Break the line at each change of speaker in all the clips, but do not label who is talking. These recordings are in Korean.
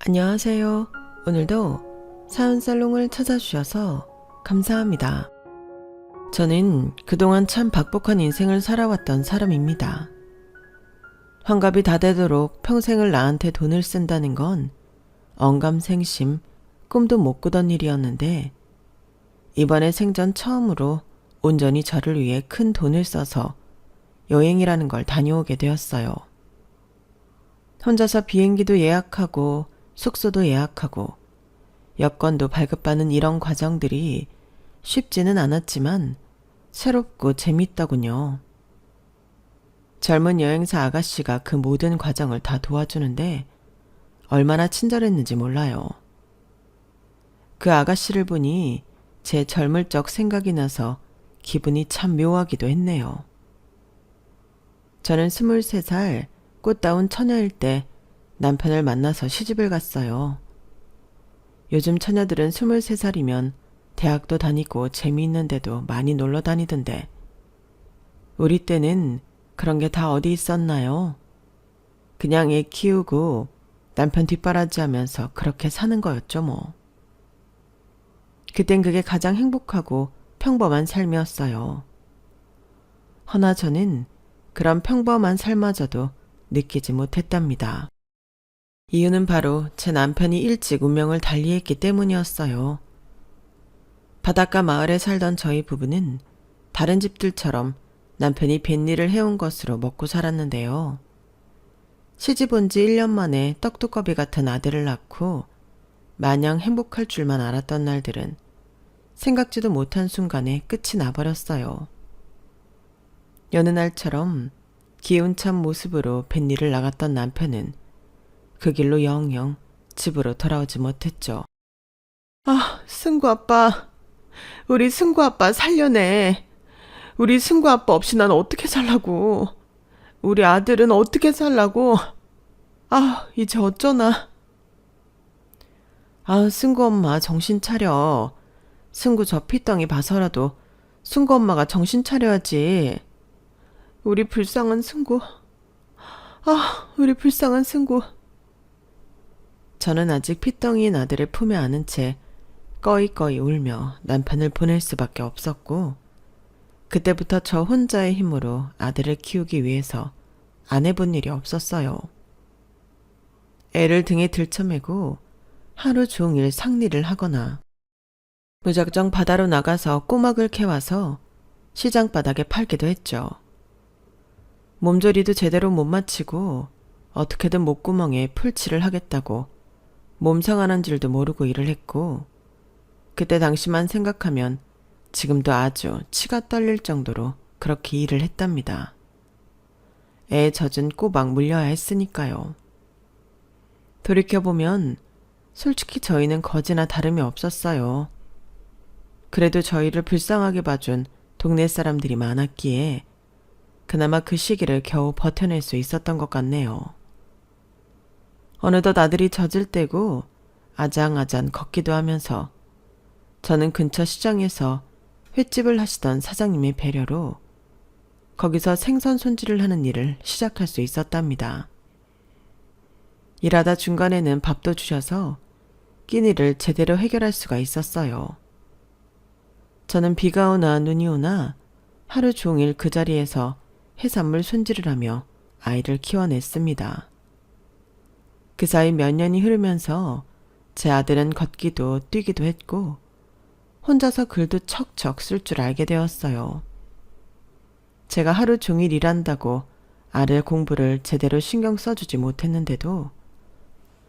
안녕하세요. 오늘도 사연살롱을 찾아주셔서 감사합니다. 저는 그동안 참 박복한 인생을 살아왔던 사람입니다. 환갑이 다 되도록 평생을 나한테 돈을 쓴다는 건 언감생심, 꿈도 못 꾸던 일이었는데 이번에 생전 처음으로 온전히 저를 위해 큰 돈을 써서 여행이라는 걸 다녀오게 되었어요. 혼자서 비행기도 예약하고 숙소도 예약하고 여권도 발급받는 이런 과정들이 쉽지는 않았지만 새롭고 재밌더군요. 젊은 여행사 아가씨가 그 모든 과정을 다 도와주는데 얼마나 친절했는지 몰라요. 그 아가씨를 보니 제 젊을 적 생각이 나서 기분이 참 묘하기도 했네요. 저는 23살 꽃다운 처녀일 때 남편을 만나서 시집을 갔어요. 요즘 처녀들은 23살이면 대학도 다니고 재미있는데도 많이 놀러 다니던데 우리 때는 그런 게 다 어디 있었나요? 그냥 애 키우고 남편 뒷바라지 하면서 그렇게 사는 거였죠 뭐. 그땐 그게 가장 행복하고 평범한 삶이었어요. 허나 저는 그런 평범한 삶마저도 느끼지 못했답니다. 이유는 바로 제 남편이 일찍 운명을 달리했기 때문이었어요. 바닷가 마을에 살던 저희 부부는 다른 집들처럼 남편이 뱃일을 해온 것으로 먹고 살았는데요. 시집 온 지 1년 만에 떡두꺼비 같은 아들을 낳고 마냥 행복할 줄만 알았던 날들은 생각지도 못한 순간에 끝이 나버렸어요. 여느 날처럼 기운찬 모습으로 뱃일을 나갔던 남편은 그 길로 영영 집으로 돌아오지 못했죠. 아, 승구 아빠. 우리 승구 아빠 살려내. 우리 승구 아빠 없이 난 어떻게 살라고. 우리 아들은 어떻게 살라고. 아, 이제 어쩌나. 아, 승구 엄마 정신 차려. 승구 저 피덩이 봐서라도 승구 엄마가 정신 차려야지. 우리 불쌍한 승구. 아, 우리 불쌍한 승구. 저는 아직 피덩이인 아들을 품에 안은 채 꺼이꺼이 울며 남편을 보낼 수밖에 없었고 그때부터 저 혼자의 힘으로 아들을 키우기 위해서 안 해본 일이 없었어요. 애를 등에 들쳐매고 하루 종일 상리를 하거나 무작정 바다로 나가서 꼬막을 캐와서 시장 바닥에 팔기도 했죠. 몸조리도 제대로 못 마치고 어떻게든 목구멍에 풀칠을 하겠다고 몸상하는 줄도 모르고 일을 했고 그때 당시만 생각하면 지금도 아주 치가 떨릴 정도로 그렇게 일을 했답니다. 애 젖은 꼬박 물려야 했으니까요. 돌이켜보면 솔직히 저희는 거지나 다름이 없었어요. 그래도 저희를 불쌍하게 봐준 동네 사람들이 많았기에 그나마 그 시기를 겨우 버텨낼 수 있었던 것 같네요. 어느덧 아들이 젖을 떼고 아장아장 걷기도 하면서 저는 근처 시장에서 횟집을 하시던 사장님의 배려로 거기서 생선 손질을 하는 일을 시작할 수 있었답니다. 일하다 중간에는 밥도 주셔서 끼니를 제대로 해결할 수가 있었어요. 저는 비가 오나 눈이 오나 하루 종일 그 자리에서 해산물 손질을 하며 아이를 키워냈습니다. 그 사이 몇 년이 흐르면서 제 아들은 걷기도 뛰기도 했고 혼자서 글도 척척 쓸 줄 알게 되었어요. 제가 하루 종일 일한다고 아들 공부를 제대로 신경 써주지 못했는데도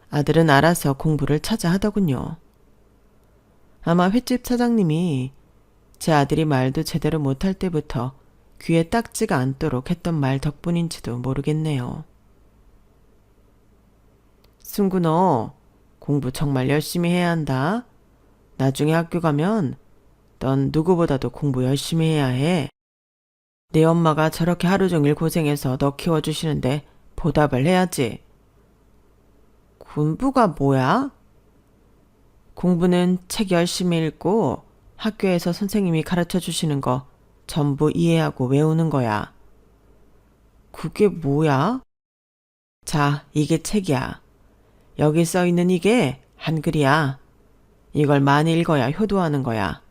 아들은 알아서 공부를 찾아 하더군요. 아마 횟집 사장님이 제 아들이 말도 제대로 못할 때부터 귀에 딱지가 않도록 했던 말 덕분인지도 모르겠네요. 승구 너 공부 정말 열심히 해야 한다. 나중에 학교 가면 넌 누구보다도 공부 열심히 해야 해. 네 엄마가 저렇게 하루 종일 고생해서 너 키워주시는데 보답을 해야지. 공부가 뭐야? 공부는 책 열심히 읽고 학교에서 선생님이 가르쳐 주시는 거 전부 이해하고 외우는 거야. 그게 뭐야? 자, 이게 책이야. 여기 써 있는 이게 한글이야. 이걸 많이 읽어야 효도하는 거야.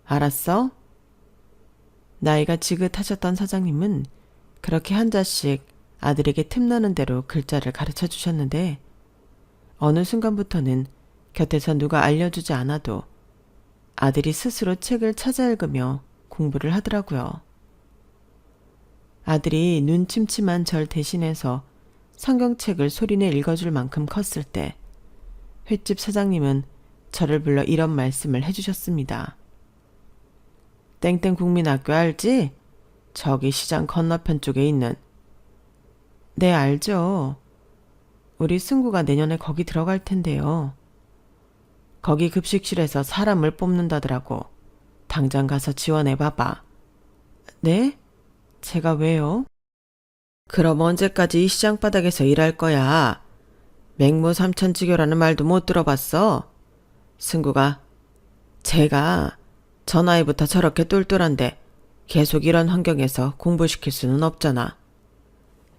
알았어? 나이가 지긋하셨던 사장님은 그렇게 한자씩 아들에게 틈나는 대로 글자를 가르쳐 주셨는데 어느 순간부터는 곁에서 누가 알려주지 않아도 아들이 스스로 책을 찾아 읽으며 공부를 하더라고요. 아들이 눈침침한 절 대신해서 성경책을 소리내 읽어줄 만큼 컸을 때 횟집 사장님은 저를 불러 이런 말씀을 해주셨습니다. 땡땡 국민학교 알지? 저기 시장 건너편 쪽에 있는. 네, 알죠. 우리 승구가 내년에 거기 들어갈 텐데요. 거기 급식실에서 사람을 뽑는다더라고. 당장 가서 지원해봐봐. 네? 제가 왜요? 그럼 언제까지 이 시장 바닥에서 일할 거야? 맹모 삼천지교라는 말도 못 들어봤어? 승구가 제가 저 나이부터 저렇게 똘똘한데 계속 이런 환경에서 공부시킬 수는 없잖아.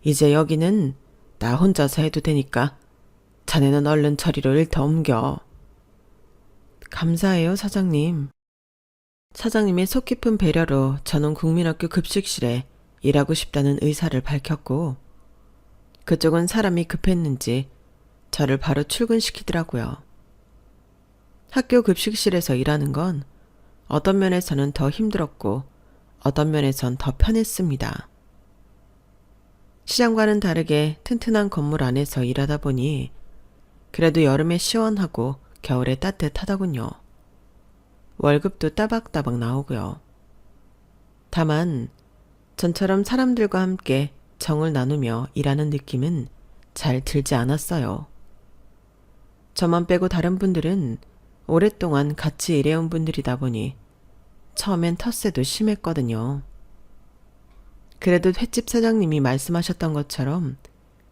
이제 여기는 나 혼자서 해도 되니까 자네는 얼른 저리로 일터 옮겨. 감사해요, 사장님. 사장님의 속 깊은 배려로 저는 국민학교 급식실에 일하고 싶다는 의사를 밝혔고 그쪽은 사람이 급했는지 저를 바로 출근시키더라고요. 학교 급식실에서 일하는 건 어떤 면에서는 더 힘들었고 어떤 면에선 더 편했습니다. 시장과는 다르게 튼튼한 건물 안에서 일하다 보니 그래도 여름에 시원하고 겨울에 따뜻하더군요. 월급도 따박따박 나오고요. 다만 전처럼 사람들과 함께 정을 나누며 일하는 느낌은 잘 들지 않았어요. 저만 빼고 다른 분들은 오랫동안 같이 일해온 분들이다 보니 처음엔 텃세도 심했거든요. 그래도 횟집 사장님이 말씀하셨던 것처럼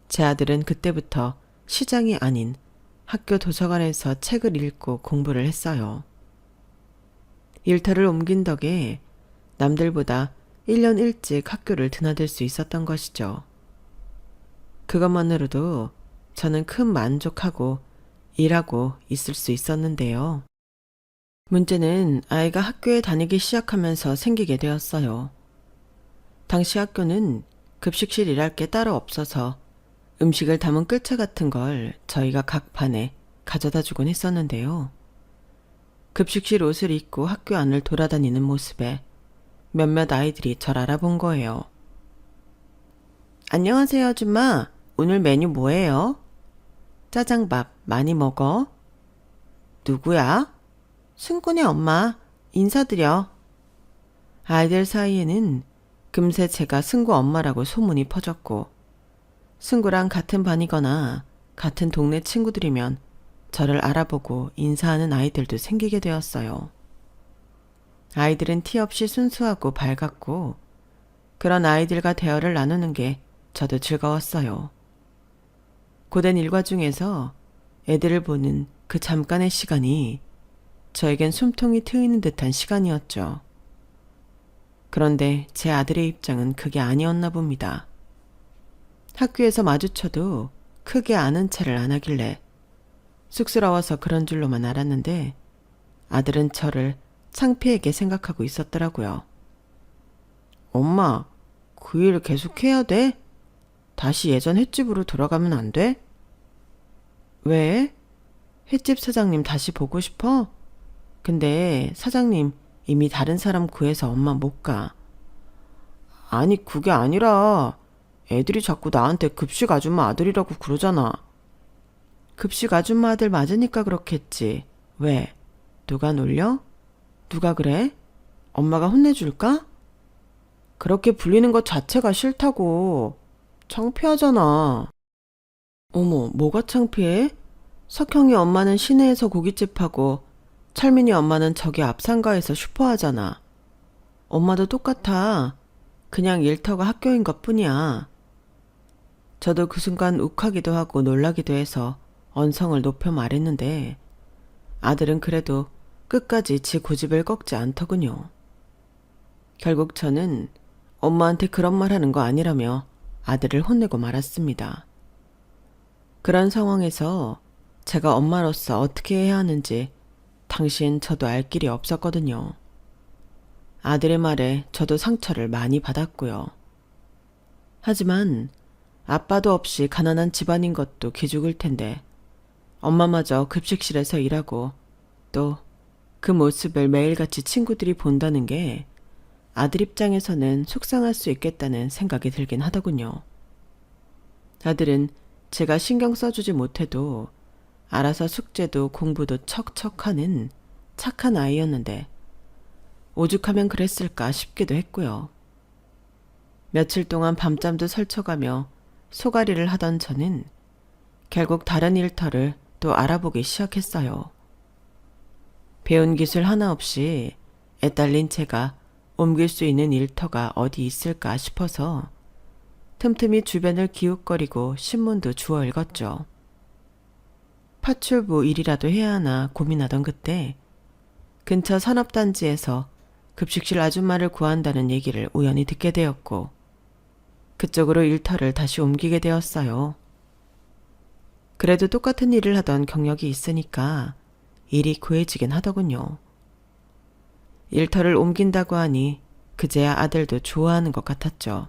제 아들은 그때부터 시장이 아닌 학교 도서관에서 책을 읽고 공부를 했어요. 일터를 옮긴 덕에 남들보다 1년 일찍 학교를 드나들 수 있었던 것이죠. 그것만으로도 저는 큰 만족하고 일하고 있을 수 있었는데요. 문제는 아이가 학교에 다니기 시작하면서 생기게 되었어요. 당시 학교는 급식실 일할 게 따로 없어서 음식을 담은 끌차 같은 걸 저희가 각 반에 가져다 주곤 했었는데요. 급식실 옷을 입고 학교 안을 돌아다니는 모습에 몇몇 아이들이 절 알아본 거예요. 안녕하세요, 아줌마. 오늘 메뉴 뭐예요? 짜장밥 많이 먹어? 누구야? 승군의 엄마. 인사드려. 아이들 사이에는 금세 제가 승구 엄마라고 소문이 퍼졌고 승구랑 같은 반이거나 같은 동네 친구들이면 저를 알아보고 인사하는 아이들도 생기게 되었어요. 아이들은 티 없이 순수하고 밝았고 그런 아이들과 대화를 나누는 게 저도 즐거웠어요. 고된 일과 중에서 애들을 보는 그 잠깐의 시간이 저에겐 숨통이 트이는 듯한 시간이었죠. 그런데 제 아들의 입장은 그게 아니었나 봅니다. 학교에서 마주쳐도 크게 아는 체를 안 하길래 쑥스러워서 그런 줄로만 알았는데 아들은 저를 창피하게 생각하고 있었더라고요. 엄마, 그 일 계속해야 돼? 다시 예전 횟집으로 돌아가면 안 돼? 왜? 횟집 사장님 다시 보고 싶어? 근데 사장님 이미 다른 사람 구해서 엄마 못 가. 아니 그게 아니라 애들이 자꾸 나한테 급식 아줌마 아들이라고 그러잖아. 급식 아줌마 아들 맞으니까 그렇겠지. 왜? 누가 놀려? 누가 그래? 엄마가 혼내줄까? 그렇게 불리는 것 자체가 싫다고. 창피하잖아. 어머, 뭐가 창피해? 석형이 엄마는 시내에서 고깃집하고 철민이 엄마는 저기 앞상가에서 슈퍼하잖아. 엄마도 똑같아. 그냥 일터가 학교인 것 뿐이야. 저도 그 순간 욱하기도 하고 놀라기도 해서 언성을 높여 말했는데 아들은 그래도 끝까지 지 고집을 꺾지 않더군요. 결국 저는 엄마한테 그런 말 하는 거 아니라며 아들을 혼내고 말았습니다. 그런 상황에서 제가 엄마로서 어떻게 해야 하는지 당시엔 저도 알 길이 없었거든요. 아들의 말에 저도 상처를 많이 받았고요. 하지만 아빠도 없이 가난한 집안인 것도 기죽을 텐데 엄마마저 급식실에서 일하고 또 그 모습을 매일같이 친구들이 본다는 게 아들 입장에서는 속상할 수 있겠다는 생각이 들긴 하더군요. 아들은 제가 신경 써주지 못해도 알아서 숙제도 공부도 척척하는 착한 아이였는데 오죽하면 그랬을까 싶기도 했고요. 며칠 동안 밤잠도 설쳐가며 소가리를 하던 저는 결국 다른 일터를 또 알아보기 시작했어요. 배운 기술 하나 없이 애딸린 제가 옮길 수 있는 일터가 어디 있을까 싶어서 틈틈이 주변을 기웃거리고 신문도 주워 읽었죠. 파출부 일이라도 해야 하나 고민하던 그때 근처 산업단지에서 급식실 아줌마를 구한다는 얘기를 우연히 듣게 되었고 그쪽으로 일터를 다시 옮기게 되었어요. 그래도 똑같은 일을 하던 경력이 있으니까 일이 구해지긴 하더군요. 일터를 옮긴다고 하니 그제야 아들도 좋아하는 것 같았죠.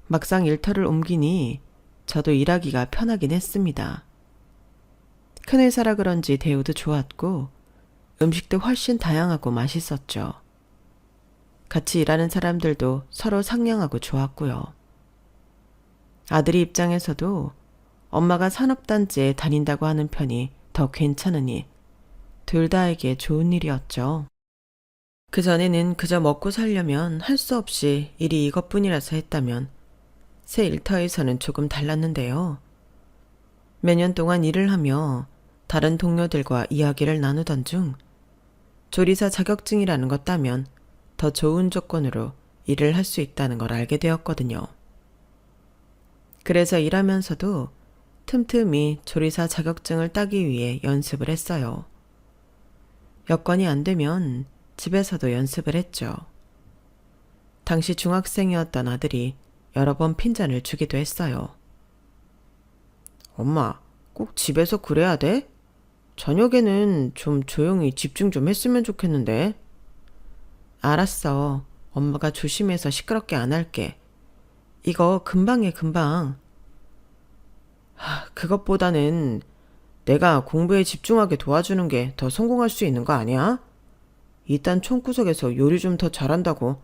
막상 일터를 옮기니 저도 일하기가 편하긴 했습니다. 큰 회사라 그런지 대우도 좋았고 음식도 훨씬 다양하고 맛있었죠. 같이 일하는 사람들도 서로 상냥하고 좋았고요. 아들이 입장에서도 엄마가 산업단지에 다닌다고 하는 편이 더 괜찮으니 둘 다에게 좋은 일이었죠. 그전에는 그저 먹고 살려면 할 수 없이 일이 이것뿐이라서 했다면 새 일터에서는 조금 달랐는데요. 몇 년 동안 일을 하며 다른 동료들과 이야기를 나누던 중 조리사 자격증이라는 것 따면 더 좋은 조건으로 일을 할 수 있다는 걸 알게 되었거든요. 그래서 일하면서도 틈틈이 조리사 자격증을 따기 위해 연습을 했어요. 여건이 안 되면 집에서도 연습을 했죠. 당시 중학생이었던 아들이 여러 번 핀잔을 주기도 했어요. 엄마, 꼭 집에서 그래야 돼? 저녁에는 좀 조용히 집중 좀 했으면 좋겠는데. 알았어. 엄마가 조심해서 시끄럽게 안 할게. 이거 금방 해, 금방. 그것보다는 내가 공부에 집중하게 도와주는 게 더 성공할 수 있는 거 아니야? 이딴 총구석에서 요리 좀 더 잘한다고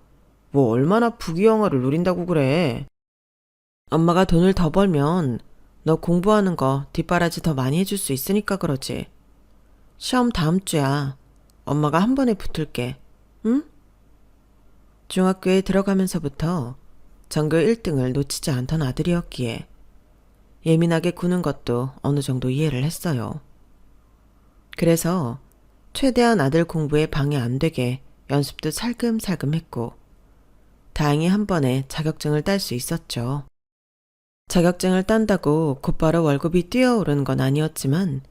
뭐 얼마나 부귀영화를 누린다고 그래. 엄마가 돈을 더 벌면 너 공부하는 거 뒷바라지 더 많이 해줄 수 있으니까 그러지. 시험 다음 주야. 엄마가 한 번에 붙을게. 응? 중학교에 들어가면서부터 전교 1등을 놓치지 않던 아들이었기에 예민하게 구는 것도 어느 정도 이해를 했어요. 그래서 최대한 아들 공부에 방해 안 되게 연습도 살금살금 했고 다행히 한 번에 자격증을 딸 수 있었죠. 자격증을 딴다고 곧바로 월급이 뛰어오르는 건 아니었지만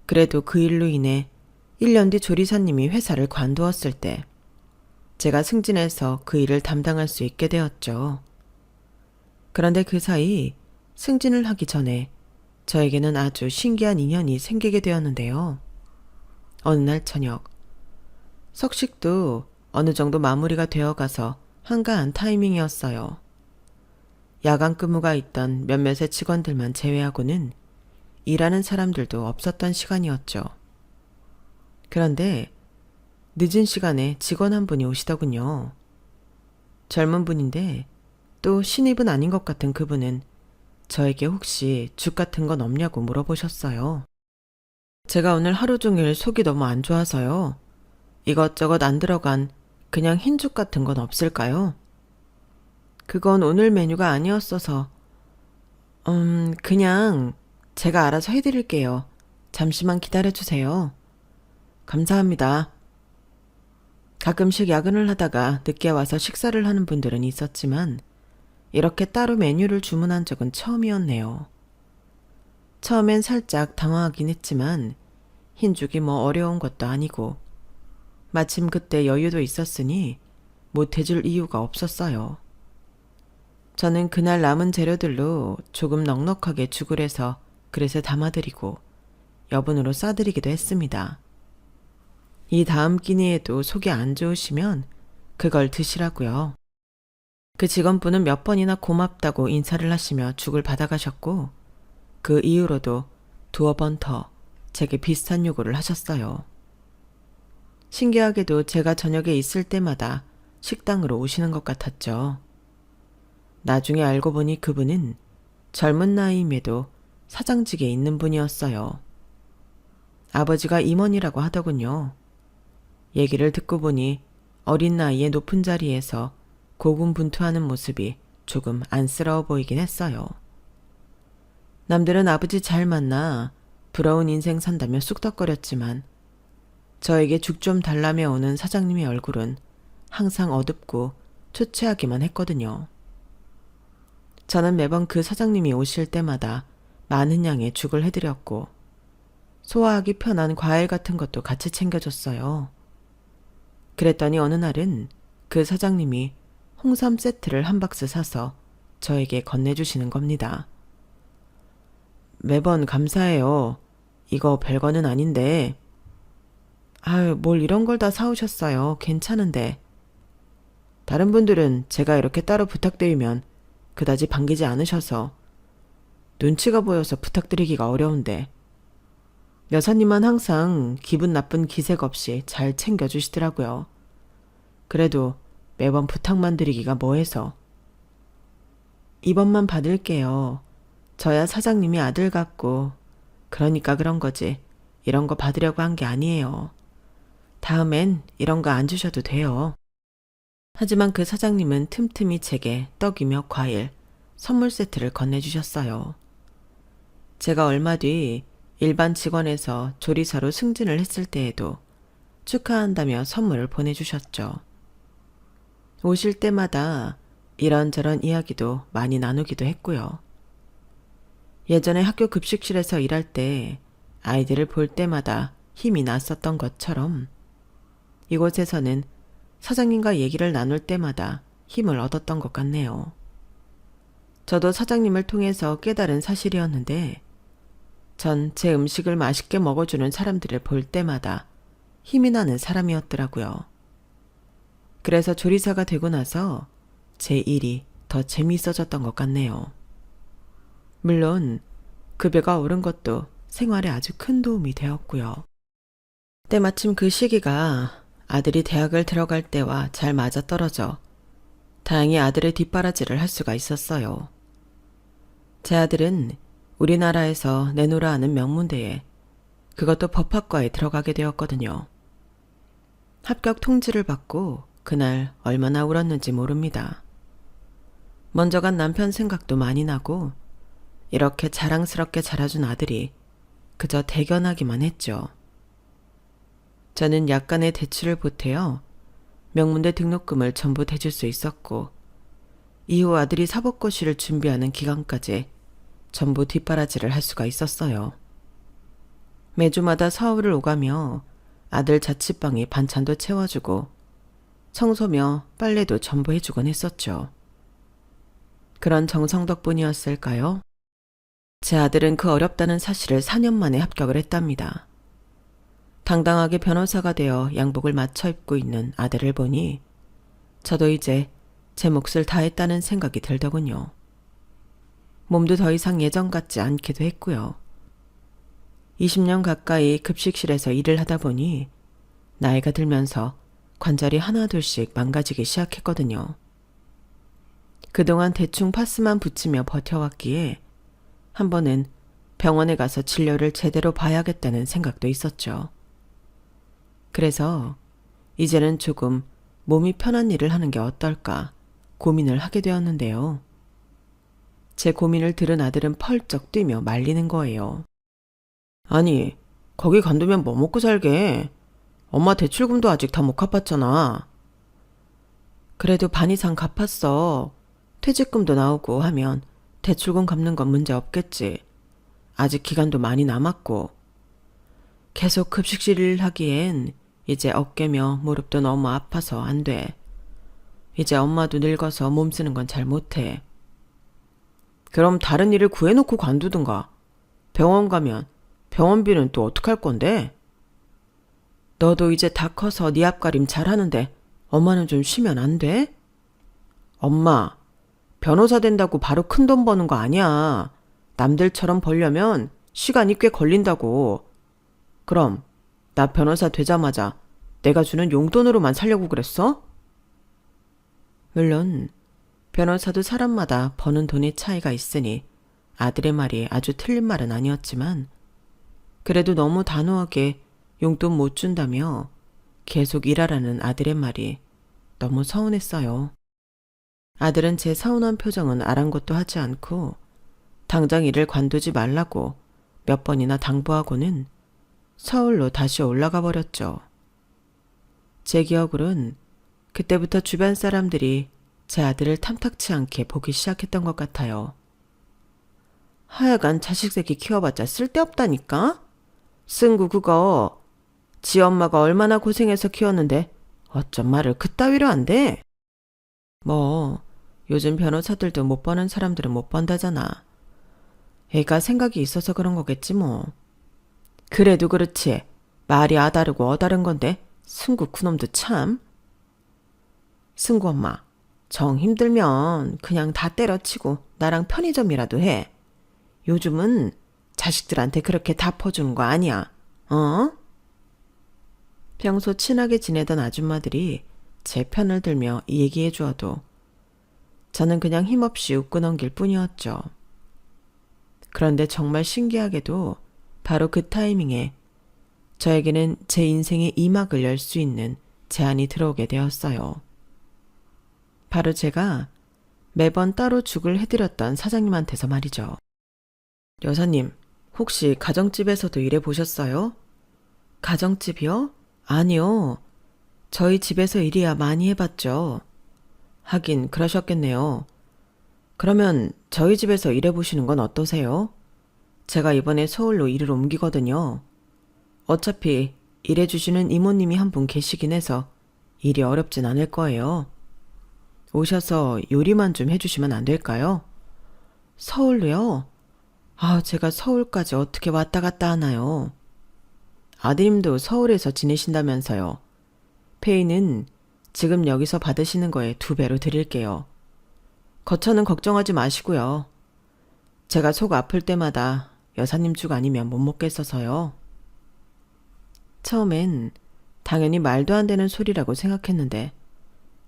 그래도 그 일로 인해 1년 뒤 조리사님이 회사를 관두었을 때 제가 승진해서 그 일을 담당할 수 있게 되었죠. 그런데 그 사이 승진을 하기 전에 저에게는 아주 신기한 인연이 생기게 되었는데요. 어느 날 저녁, 석식도 어느 정도 마무리가 되어가서 한가한 타이밍이었어요. 야간 근무가 있던 몇몇의 직원들만 제외하고는 일하는 사람들도 없었던 시간이었죠. 그런데 늦은 시간에 직원 한 분이 오시더군요. 젊은 분인데 또 신입은 아닌 것 같은 그분은 저에게 혹시 죽 같은 건 없냐고 물어보셨어요. 제가 오늘 하루 종일 속이 너무 안 좋아서요. 이것저것 안 들어간 그냥 흰죽 같은 건 없을까요? 그건 오늘 메뉴가 아니었어서 그냥 제가 알아서 해드릴게요. 잠시만 기다려주세요. 감사합니다. 가끔씩 야근을 하다가 늦게 와서 식사를 하는 분들은 있었지만 이렇게 따로 메뉴를 주문한 적은 처음이었네요. 처음엔 살짝 당황하긴 했지만 흰죽이 뭐 어려운 것도 아니고 마침 그때 여유도 있었으니 못해줄 이유가 없었어요. 저는 그날 남은 재료들로 조금 넉넉하게 죽을 해서 그릇에 담아드리고 여분으로 싸드리기도 했습니다. 이 다음 끼니에도 속이 안 좋으시면 그걸 드시라고요. 그 직원분은 몇 번이나 고맙다고 인사를 하시며 죽을 받아가셨고 그 이후로도 두어 번 더 제게 비슷한 요구를 하셨어요. 신기하게도 제가 저녁에 있을 때마다 식당으로 오시는 것 같았죠. 나중에 알고 보니 그분은 젊은 나이임에도 사장직에 있는 분이었어요. 아버지가 임원이라고 하더군요. 얘기를 듣고 보니 어린 나이에 높은 자리에서 고군분투하는 모습이 조금 안쓰러워 보이긴 했어요. 남들은 아버지 잘 만나 부러운 인생 산다며 쑥덕거렸지만 저에게 죽 좀 달라며 오는 사장님의 얼굴은 항상 어둡고 초췌하기만 했거든요. 저는 매번 그 사장님이 오실 때마다 많은 양의 죽을 해드렸고 소화하기 편한 과일 같은 것도 같이 챙겨줬어요. 그랬더니 어느 날은 그 사장님이 홍삼 세트를 한 박스 사서 저에게 건네주시는 겁니다. 매번 감사해요. 이거 별거는 아닌데. 아유, 뭘 이런 걸 다 사오셨어요. 괜찮은데. 다른 분들은 제가 이렇게 따로 부탁드리면 그다지 반기지 않으셔서 눈치가 보여서 부탁드리기가 어려운데 여사님만 항상 기분 나쁜 기색 없이 잘 챙겨주시더라고요. 그래도 매번 부탁만 드리기가 뭐해서. 이번만 받을게요. 저야 사장님이 아들 같고 그러니까 그런 거지. 이런 거 받으려고 한 게 아니에요. 다음엔 이런 거 안 주셔도 돼요. 하지만 그 사장님은 틈틈이 제게 떡이며 과일, 선물 세트를 건네주셨어요. 제가 얼마 뒤 일반 직원에서 조리사로 승진을 했을 때에도 축하한다며 선물을 보내주셨죠. 오실 때마다 이런저런 이야기도 많이 나누기도 했고요. 예전에 학교 급식실에서 일할 때 아이들을 볼 때마다 힘이 났었던 것처럼 이곳에서는 사장님과 얘기를 나눌 때마다 힘을 얻었던 것 같네요. 저도 사장님을 통해서 깨달은 사실이었는데 전 제 음식을 맛있게 먹어주는 사람들을 볼 때마다 힘이 나는 사람이었더라고요. 그래서 조리사가 되고 나서 제 일이 더 재미있어졌던 것 같네요. 물론 급여가 오른 것도 생활에 아주 큰 도움이 되었고요. 때마침 그 시기가 아들이 대학을 들어갈 때와 잘 맞아떨어져 다행히 아들의 뒷바라지를 할 수가 있었어요. 제 아들은 우리나라에서 내노라 하는 명문대에 그것도 법학과에 들어가게 되었거든요. 합격 통지를 받고 그날 얼마나 울었는지 모릅니다. 먼저 간 남편 생각도 많이 나고 이렇게 자랑스럽게 자라준 아들이 그저 대견하기만 했죠. 저는 약간의 대출을 보태어 명문대 등록금을 전부 대줄 수 있었고 이후 아들이 사법고시를 준비하는 기간까지 전부 뒷바라지를 할 수가 있었어요. 매주마다 서울을 오가며 아들 자취방에 반찬도 채워주고 청소며 빨래도 전부 해주곤 했었죠. 그런 정성 덕분이었을까요? 제 아들은 그 어렵다는 사실을 4년 만에 합격을 했답니다. 당당하게 변호사가 되어 양복을 맞춰 입고 있는 아들을 보니 저도 이제 제 몫을 다했다는 생각이 들더군요. 몸도 더 이상 예전 같지 않기도 했고요. 20년 가까이 급식실에서 일을 하다 보니 나이가 들면서 관절이 하나둘씩 망가지기 시작했거든요. 그동안 대충 파스만 붙이며 버텨왔기에 한 번은 병원에 가서 진료를 제대로 봐야겠다는 생각도 있었죠. 그래서 이제는 조금 몸이 편한 일을 하는 게 어떨까 고민을 하게 되었는데요. 제 고민을 들은 아들은 펄쩍 뛰며 말리는 거예요. 아니, 거기 간두면 뭐 먹고 살게? 엄마 대출금도 아직 다 못 갚았잖아. 그래도 반 이상 갚았어. 퇴직금도 나오고 하면 대출금 갚는 건 문제 없겠지. 아직 기간도 많이 남았고. 계속 급식실 일 하기엔 이제 어깨며 무릎도 너무 아파서 안 돼. 이제 엄마도 늙어서 몸 쓰는 건 잘 못해. 그럼 다른 일을 구해놓고 관두든가. 병원 가면 병원비는 또 어떡할 건데? 너도 이제 다 커서 네 앞가림 잘하는데 엄마는 좀 쉬면 안 돼? 엄마, 변호사 된다고 바로 큰돈 버는 거 아니야. 남들처럼 벌려면 시간이 꽤 걸린다고. 그럼 나 변호사 되자마자 내가 주는 용돈으로만 살려고 그랬어? 물론 변호사도 사람마다 버는 돈의 차이가 있으니 아들의 말이 아주 틀린 말은 아니었지만 그래도 너무 단호하게 용돈 못 준다며 계속 일하라는 아들의 말이 너무 서운했어요. 아들은 제 서운한 표정은 아랑곳도 하지 않고 당장 일을 관두지 말라고 몇 번이나 당부하고는 서울로 다시 올라가 버렸죠. 제 기억으론 그때부터 주변 사람들이 제 아들을 탐탁치 않게 보기 시작했던 것 같아요. 하여간 자식 새끼 키워봤자 쓸데없다니까? 승구 그거 지 엄마가 얼마나 고생해서 키웠는데 어쩜 말을 그따위로 안 돼? 뭐 요즘 변호사들도 못 버는 사람들은 못 번다잖아. 애가 생각이 있어서 그런 거겠지 뭐. 그래도 그렇지. 말이 아다르고 어다른 건데 승구 그놈도 참. 승구 엄마, 정 힘들면 그냥 다 때려치고 나랑 편의점이라도 해. 요즘은 자식들한테 그렇게 다 퍼주는 거 아니야. 어? 평소 친하게 지내던 아줌마들이 제 편을 들며 얘기해 주어도 저는 그냥 힘없이 웃고 넘길 뿐이었죠. 그런데 정말 신기하게도 바로 그 타이밍에 저에게는 제 인생의 이막을 열 수 있는 제안이 들어오게 되었어요. 바로 제가 매번 따로 죽을 해드렸던 사장님한테서 말이죠. 여사님, 혹시 가정집에서도 일해 보셨어요? 가정집이요? 아니요. 저희 집에서 일이야 많이 해봤죠. 하긴 그러셨겠네요. 그러면 저희 집에서 일해보시는 건 어떠세요? 제가 이번에 서울로 일을 옮기거든요. 어차피 일해주시는 이모님이 한 분 계시긴 해서 일이 어렵진 않을 거예요. 오셔서 요리만 좀 해주시면 안 될까요? 서울로요? 아, 제가 서울까지 어떻게 왔다 갔다 하나요? 아드님도 서울에서 지내신다면서요. 페이는 지금 여기서 받으시는 거에 2배로 드릴게요. 거처는 걱정하지 마시고요. 제가 속 아플 때마다 여사님 쪽 아니면 못 먹겠어서요. 처음엔 당연히 말도 안 되는 소리라고 생각했는데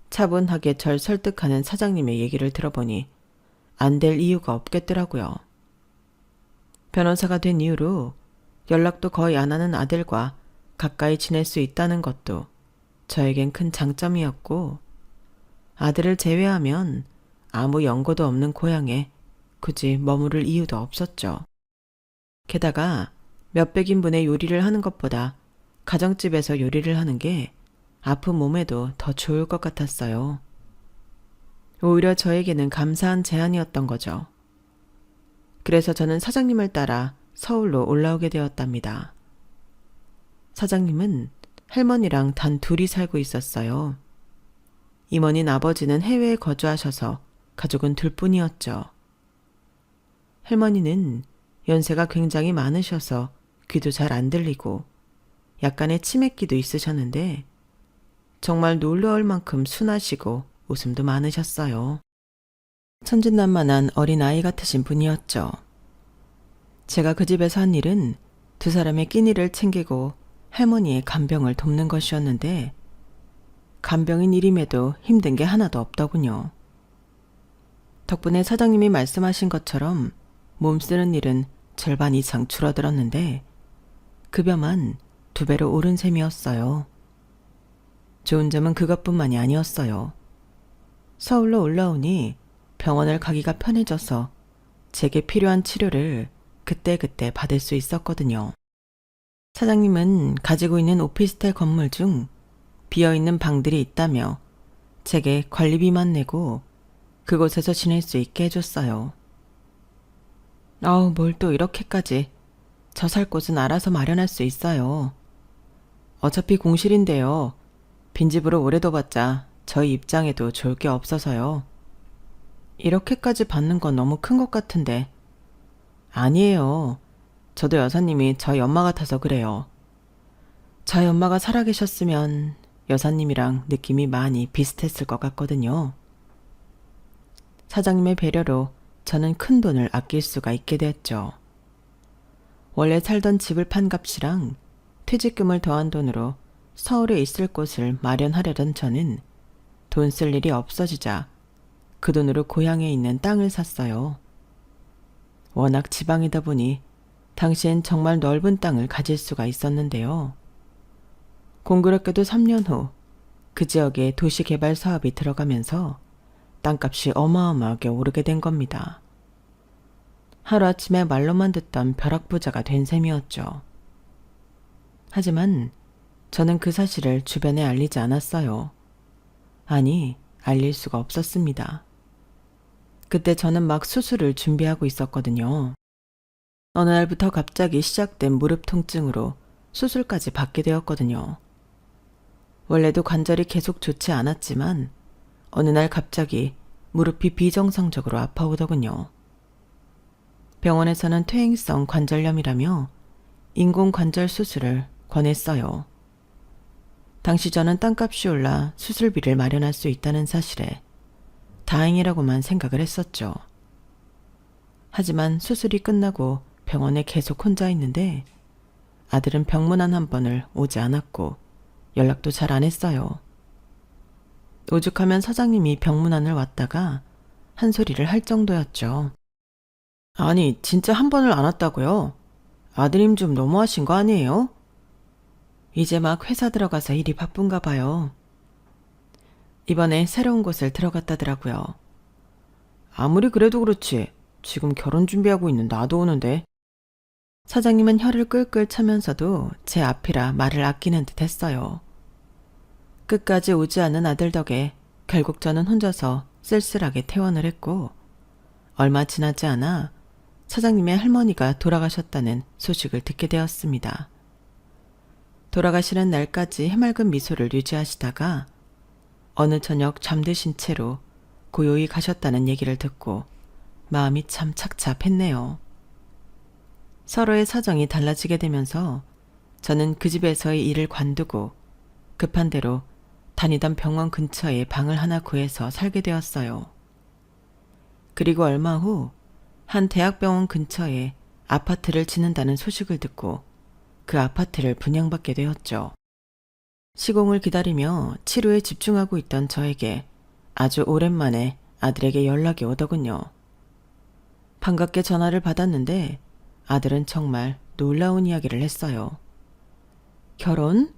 차분하게 절 설득하는 사장님의 얘기를 들어보니 안 될 이유가 없겠더라고요. 변호사가 된 이후로 연락도 거의 안 하는 아들과 가까이 지낼 수 있다는 것도 저에겐 큰 장점이었고 아들을 제외하면 아무 연고도 없는 고향에 굳이 머무를 이유도 없었죠. 게다가 몇백 인분의 요리를 하는 것보다 가정집에서 요리를 하는 게 아픈 몸에도 더 좋을 것 같았어요. 오히려 저에게는 감사한 제안이었던 거죠. 그래서 저는 사장님을 따라 서울로 올라오게 되었답니다. 사장님은 할머니랑 단 둘이 살고 있었어요. 이모님 아버지는 해외에 거주하셔서 가족은 둘뿐이었죠. 할머니는 연세가 굉장히 많으셔서 귀도 잘 안 들리고 약간의 치매기도 있으셨는데 정말 놀라울 만큼 순하시고 웃음도 많으셨어요. 천진난만한 어린아이 같으신 분이었죠. 제가 그 집에서 한 일은 2사람의 끼니를 챙기고 할머니의 간병을 돕는 것이었는데 간병인 일임에도 힘든 게 하나도 없더군요. 덕분에 사장님이 말씀하신 것처럼 몸 쓰는 일은 절반 이상 줄어들었는데 급여만 2배로 오른 셈이었어요. 좋은 점은 그것뿐만이 아니었어요. 서울로 올라오니 병원을 가기가 편해져서 제게 필요한 치료를 그때그때 받을 수 있었거든요. 사장님은 가지고 있는 오피스텔 건물 중 비어있는 방들이 있다며 제게 관리비만 내고 그곳에서 지낼 수 있게 해줬어요. 아우, 뭘 또 이렇게까지. 저 살 곳은 알아서 마련할 수 있어요. 어차피 공실인데요. 빈집으로 오래 둬봤자 저희 입장에도 좋을 게 없어서요. 이렇게까지 받는 건 너무 큰 것 같은데. 아니에요. 저도 여사님이 저희 엄마 같아서 그래요. 저희 엄마가 살아계셨으면 여사님이랑 느낌이 많이 비슷했을 것 같거든요. 사장님의 배려로 저는 큰 돈을 아낄 수가 있게 됐죠. 원래 살던 집을 판 값이랑 퇴직금을 더한 돈으로 서울에 있을 곳을 마련하려던 저는 돈 쓸 일이 없어지자 그 돈으로 고향에 있는 땅을 샀어요. 워낙 지방이다 보니 당시엔 정말 넓은 땅을 가질 수가 있었는데요. 공교롭게도 3년 후 그 지역에 도시개발 사업이 들어가면서 땅값이 어마어마하게 오르게 된 겁니다. 하루아침에 말로만 듣던 벼락부자가 된 셈이었죠. 하지만 저는 그 사실을 주변에 알리지 않았어요. 아니, 알릴 수가 없었습니다. 그때 저는 막 수술을 준비하고 있었거든요. 어느 날부터 갑자기 시작된 무릎 통증으로 수술까지 받게 되었거든요. 원래도 관절이 계속 좋지 않았지만 어느 날 갑자기 무릎이 비정상적으로 아파오더군요. 병원에서는 퇴행성 관절염이라며 인공관절 수술을 권했어요. 당시 저는 땅값이 올라 수술비를 마련할 수 있다는 사실에 다행이라고만 생각을 했었죠. 하지만 수술이 끝나고 병원에 계속 혼자 있는데 아들은 병문안 한 번을 오지 않았고 연락도 잘 안 했어요. 오죽하면 사장님이 병문안을 왔다가 한 소리를 할 정도였죠. 아니, 진짜 한 번을 안 왔다고요? 아드님 좀 너무하신 거 아니에요? 이제 막 회사 들어가서 일이 바쁜가 봐요. 이번에 새로운 곳을 들어갔다더라고요. 아무리 그래도 그렇지. 지금 결혼 준비하고 있는 나도 오는데. 사장님은 혀를 끌끌 차면서도 제 앞이라 말을 아끼는 듯 했어요. 끝까지 오지 않은 아들 덕에 결국 저는 혼자서 쓸쓸하게 퇴원을 했고 얼마 지나지 않아 사장님의 할머니가 돌아가셨다는 소식을 듣게 되었습니다. 돌아가시는 날까지 해맑은 미소를 유지하시다가 어느 저녁 잠드신 채로 고요히 가셨다는 얘기를 듣고 마음이 참 착잡했네요. 서로의 사정이 달라지게 되면서 저는 그 집에서의 일을 관두고 급한 대로 다니던 병원 근처에 방을 하나 구해서 살게 되었어요. 그리고 얼마 후 한 대학병원 근처에 아파트를 짓는다는 소식을 듣고 그 아파트를 분양받게 되었죠. 시공을 기다리며 치료에 집중하고 있던 저에게 아주 오랜만에 아들에게 연락이 오더군요. 반갑게 전화를 받았는데 아들은 정말 놀라운 이야기를 했어요. 결혼?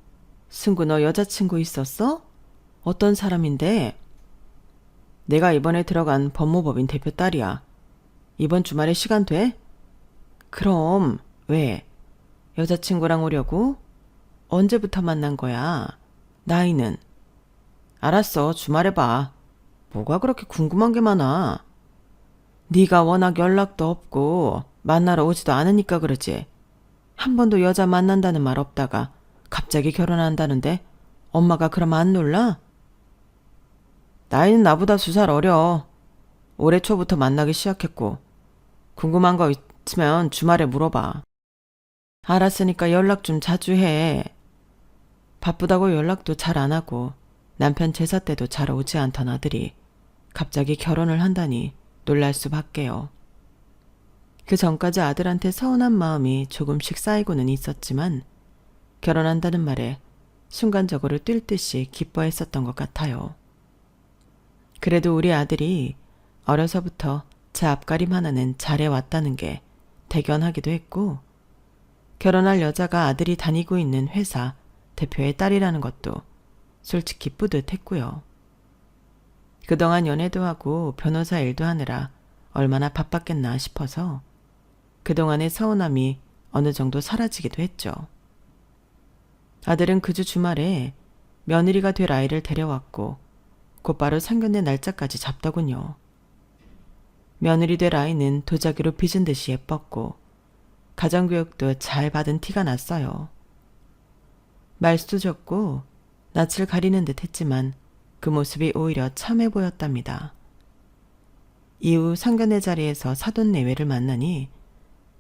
승구 너 여자친구 있었어? 어떤 사람인데? 내가 이번에 들어간 법무법인 대표 딸이야. 이번 주말에 시간 돼? 그럼 왜? 여자친구랑 오려고? 언제부터 만난 거야? 나이는? 알았어, 주말에 봐. 뭐가 그렇게 궁금한 게 많아? 네가 워낙 연락도 없고 만나러 오지도 않으니까 그러지. 한 번도 여자 만난다는 말 없다가 갑자기 결혼한다는데 엄마가 그럼 안 놀라? 나이는 나보다 2살 어려. 올해 초부터 만나기 시작했고 궁금한 거 있으면 주말에 물어봐. 알았으니까 연락 좀 자주 해. 바쁘다고 연락도 잘 안 하고 남편 제사 때도 잘 오지 않던 아들이 갑자기 결혼을 한다니 놀랄 수밖에요. 그 전까지 아들한테 서운한 마음이 조금씩 쌓이고는 있었지만 결혼한다는 말에 순간적으로 뛸 듯이 기뻐했었던 것 같아요. 그래도 우리 아들이 어려서부터 제 앞가림 하나는 잘해왔다는 게 대견하기도 했고 결혼할 여자가 아들이 다니고 있는 회사 대표의 딸이라는 것도 솔직히 뿌듯했고요. 그동안 연애도 하고 변호사 일도 하느라 얼마나 바빴겠나 싶어서 그동안의 서운함이 어느 정도 사라지기도 했죠. 아들은 그 주 주말에 며느리가 될 아이를 데려왔고 곧바로 상견례 날짜까지 잡더군요. 며느리 될 아이는 도자기로 빚은 듯이 예뻤고 가정교육도 잘 받은 티가 났어요. 말수도 적고 낯을 가리는 듯 했지만 그 모습이 오히려 참해 보였답니다. 이후 상견례 자리에서 사돈 내외를 만나니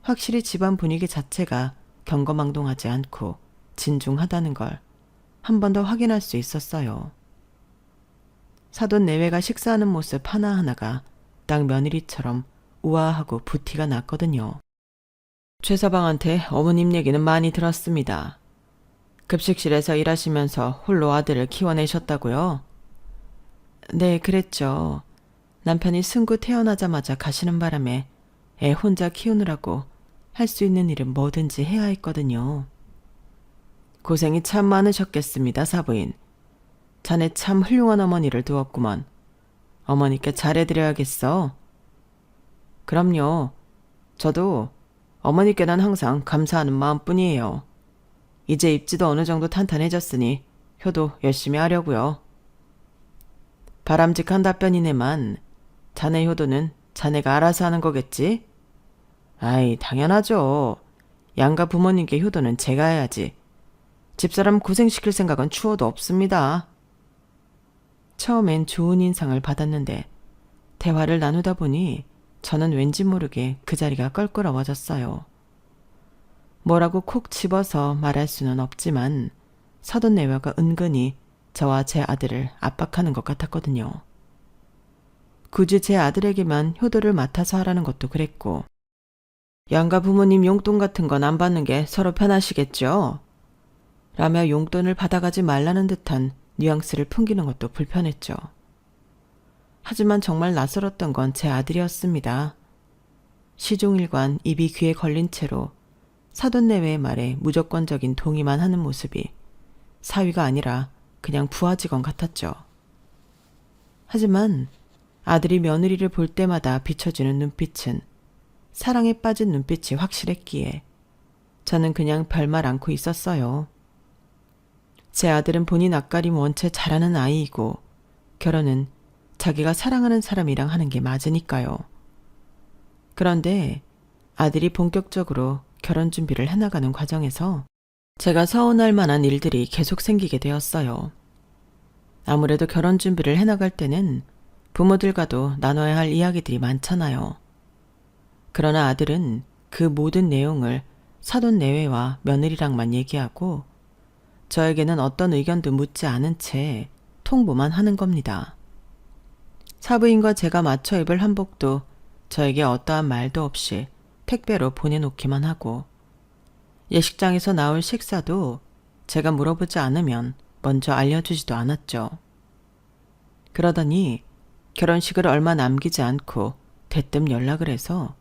확실히 집안 분위기 자체가 경거망동하지 않고 진중하다는 걸 한 번 더 확인할 수 있었어요. 사돈 내외가 식사하는 모습 하나하나가 딱 며느리처럼 우아하고 부티가 났거든요. 최서방한테 어머님 얘기는 많이 들었습니다. 급식실에서 일하시면서 홀로 아들을 키워내셨다고요? 네, 그랬죠. 남편이 승구 태어나자마자 가시는 바람에 애 혼자 키우느라고 할 수 있는 일은 뭐든지 해야 했거든요. 고생이 참 많으셨겠습니다, 사부인. 자네 참 훌륭한 어머니를 두었구먼. 어머니께 잘해드려야겠어. 그럼요. 저도 어머니께 난 항상 감사하는 마음뿐이에요. 이제 입지도 어느 정도 탄탄해졌으니 효도 열심히 하려고요. 바람직한 답변이네만 자네 효도는 자네가 알아서 하는 거겠지? 아이, 당연하죠. 양가 부모님께 효도는 제가 해야지. 집사람 고생시킬 생각은 추워도 없습니다. 처음엔 좋은 인상을 받았는데 대화를 나누다 보니 저는 왠지 모르게 그 자리가 껄끄러워졌어요. 뭐라고 콕 집어서 말할 수는 없지만 사돈 내외가 은근히 저와 제 아들을 압박하는 것 같았거든요. 굳이 제 아들에게만 효도를 맡아서 하라는 것도 그랬고, 양가 부모님 용돈 같은 건 안 받는 게 서로 편하시겠죠? 라며 용돈을 받아가지 말라는 듯한 뉘앙스를 풍기는 것도 불편했죠. 하지만 정말 낯설었던 건 제 아들이었습니다. 시종일관 입이 귀에 걸린 채로 사돈 내외의 말에 무조건적인 동의만 하는 모습이 사위가 아니라 그냥 부하 직원 같았죠. 하지만 아들이 며느리를 볼 때마다 비춰주는 눈빛은 사랑에 빠진 눈빛이 확실했기에 저는 그냥 별말 않고 있었어요. 제 아들은 본인 앞가림 원체 잘하는 아이이고 결혼은 자기가 사랑하는 사람이랑 하는 게 맞으니까요. 그런데 아들이 본격적으로 결혼 준비를 해나가는 과정에서 제가 서운할 만한 일들이 계속 생기게 되었어요. 아무래도 결혼 준비를 해나갈 때는 부모들과도 나눠야 할 이야기들이 많잖아요. 그러나 아들은 그 모든 내용을 사돈 내외와 며느리랑만 얘기하고 저에게는 어떤 의견도 묻지 않은 채 통보만 하는 겁니다. 사부인과 제가 맞춰 입을 한복도 저에게 어떠한 말도 없이 택배로 보내놓기만 하고 예식장에서 나올 식사도 제가 물어보지 않으면 먼저 알려주지도 않았죠. 그러더니 결혼식을 얼마 남기지 않고 대뜸 연락을 해서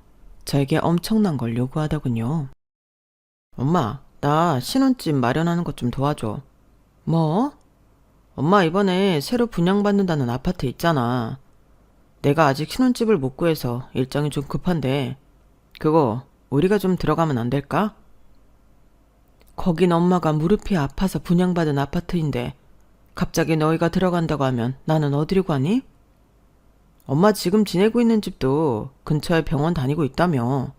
저에게 엄청난 걸 요구하더군요. 엄마, 나 신혼집 마련하는 것 좀 도와줘. 뭐? 엄마 이번에 새로 분양받는다는 아파트 있잖아. 내가 아직 신혼집을 못 구해서 일정이 좀 급한데 그거 우리가 좀 들어가면 안 될까? 거긴 엄마가 무릎이 아파서 분양받은 아파트인데 갑자기 너희가 들어간다고 하면 나는 어디로 가니? 엄마 지금 지내고 있는 집도 근처에 병원 다니고 있다며.